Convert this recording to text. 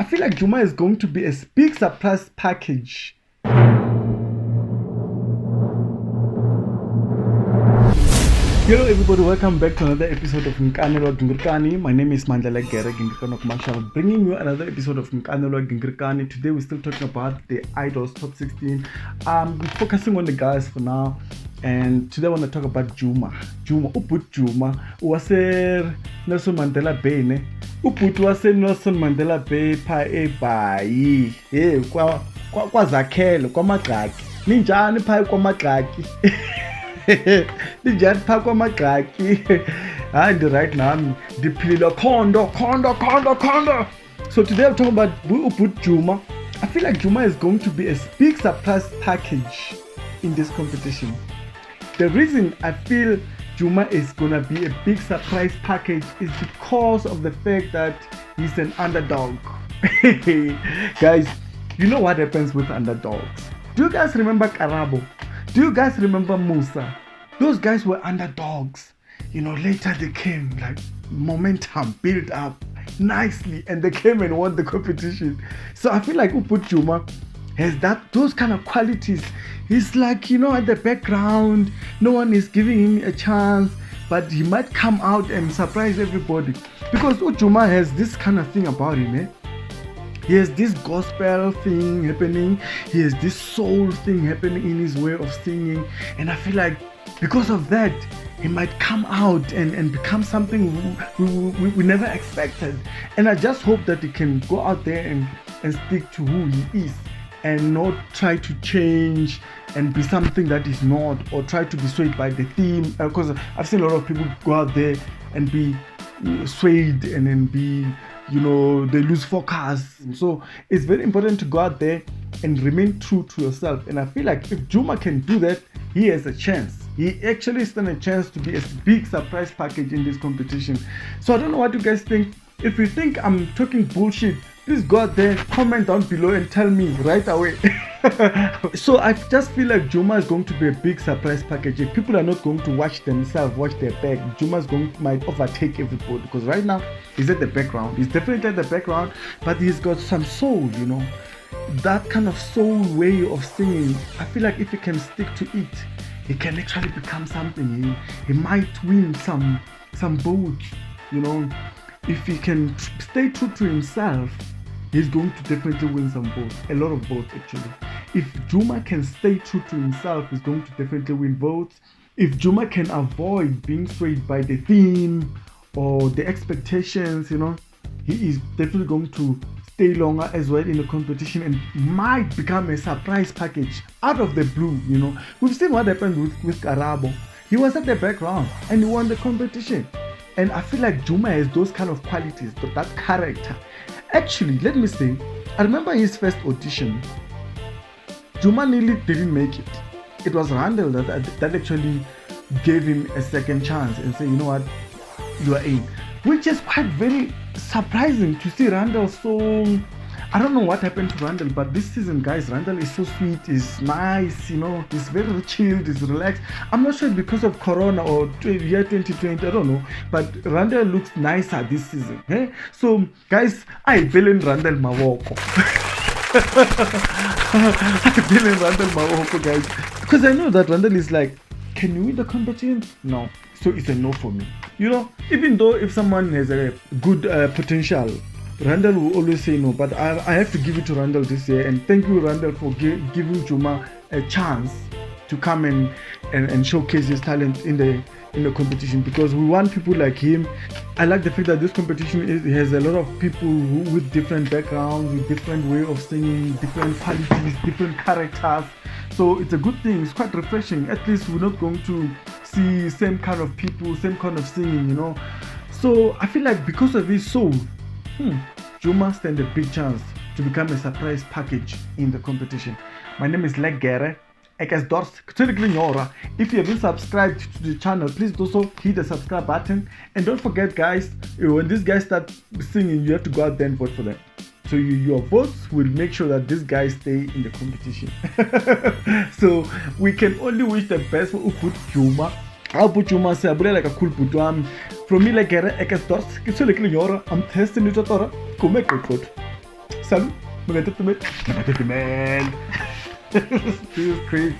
feel like JOOMA is going to be a big surprise package. Hello everybody, welcome back to another episode of Nkanelo Wa Gingirikani. My name is Mandla bringing you another episode of Nkanelo Wa Gingirikani. Today we're still talking about the Idols Top 16. We're focusing on the guys for now, and today I want to talk about JOOMA. JOOMA was Nelson Mandela Bay, ne? Uput was Nelson Mandela Bay pa e bayi. Kwa zakhelo kwa magaki. Ninjani pa kwa magaki. And right now the pillar condo. So today I'm talking about JOOMA. I feel like JOOMA is going to be a big surprise package in this competition. The reason I feel JOOMA is gonna be a big surprise package is because of the fact that he's an underdog. Guys, you know what happens with underdogs. Do you guys remember Karabo? Do you guys remember Musa? Those guys were underdogs. You know, later they came, like momentum built up nicely, and they came and won the competition. So I feel like JOOMA has those kind of qualities. He's like, you know, at the background, no one is giving him a chance, but he might come out and surprise everybody. Because JOOMA has this kind of thing about him, eh? He has this gospel thing happening. He has this soul thing happening in his way of singing. And I feel like because of that, he might come out and become something we never expected. And I just hope that he can go out there and stick to who he is and not try to change and be something that is not, or try to be swayed by the theme. Because I've seen a lot of people go out there and be swayed and then be, you know, they lose focus. So it's very important to go out there and remain true to yourself. And I feel like if JOOMA can do that, he has a chance. He actually stands a chance to be a big surprise package in this competition. So I don't know what you guys think. If you think I'm talking bullshit, please go out there, comment down below and tell me right away. So I just feel like JOOMA is going to be a big surprise package. If people are not going to watch themselves, watch their back, JOOMA might overtake everybody. Because right now he's at the background. He's definitely at the background, but he's got some soul, you know. That kind of soul way of singing. I feel like if he can stick to it, he can actually become something. He might win some votes, you know. If he can stay true to himself, he's going to definitely win some votes. A lot of votes, actually. If JOOMA can stay true to himself, he's going to definitely win votes. If JOOMA can avoid being swayed by the theme or the expectations, you know, he is definitely going to stay longer as well in the competition and might become a surprise package out of the blue, you know. We've seen what happened with Karabo. He was at the background and he won the competition. And I feel like JOOMA has those kind of qualities, that character. Actually, let me say, I remember his first audition. JOOMA nearly didn't make it. It was Randall that actually gave him a second chance and said, you know what, you are in. Which is quite very surprising to see Randall so... I don't know what happened to Randall, but this season, guys, Randall is so sweet, is nice, you know, he's very chilled, he's relaxed. I'm not sure because of Corona or year 2020, I don't know, but Randall looks nicer this season. Eh? So, guys, I blame Randall Mawoko. I blame Randall Mawoko, guys, because I know that Randall is like, can you win the competition? No. So it's a no for me. You know, even though if someone has a good potential, Randall will always say no, but I have to give it to Randall this year. And thank you, Randall, for giving JOOMA a chance to come and showcase his talent in the competition, because we want people like him. I like the fact that this competition has a lot of people with different backgrounds, with different way of singing, different qualities, different characters. So it's a good thing. It's quite refreshing. At least we're not going to see same kind of people, same kind of singing, you know. So I feel like because of his soul, JOOMA stands a big chance to become a surprise package in the competition. My name is Legere. If you haven't subscribed to the channel, please do so. Hit the subscribe button. And don't forget, guys, when these guys start singing, you have to go out there and vote for them. So your votes will make sure that these guys stay in the competition. So we can only wish the best for JOOMA. I'll put JOOMA say like a cool put from me like I'm testing it. Salut, man. This is crazy.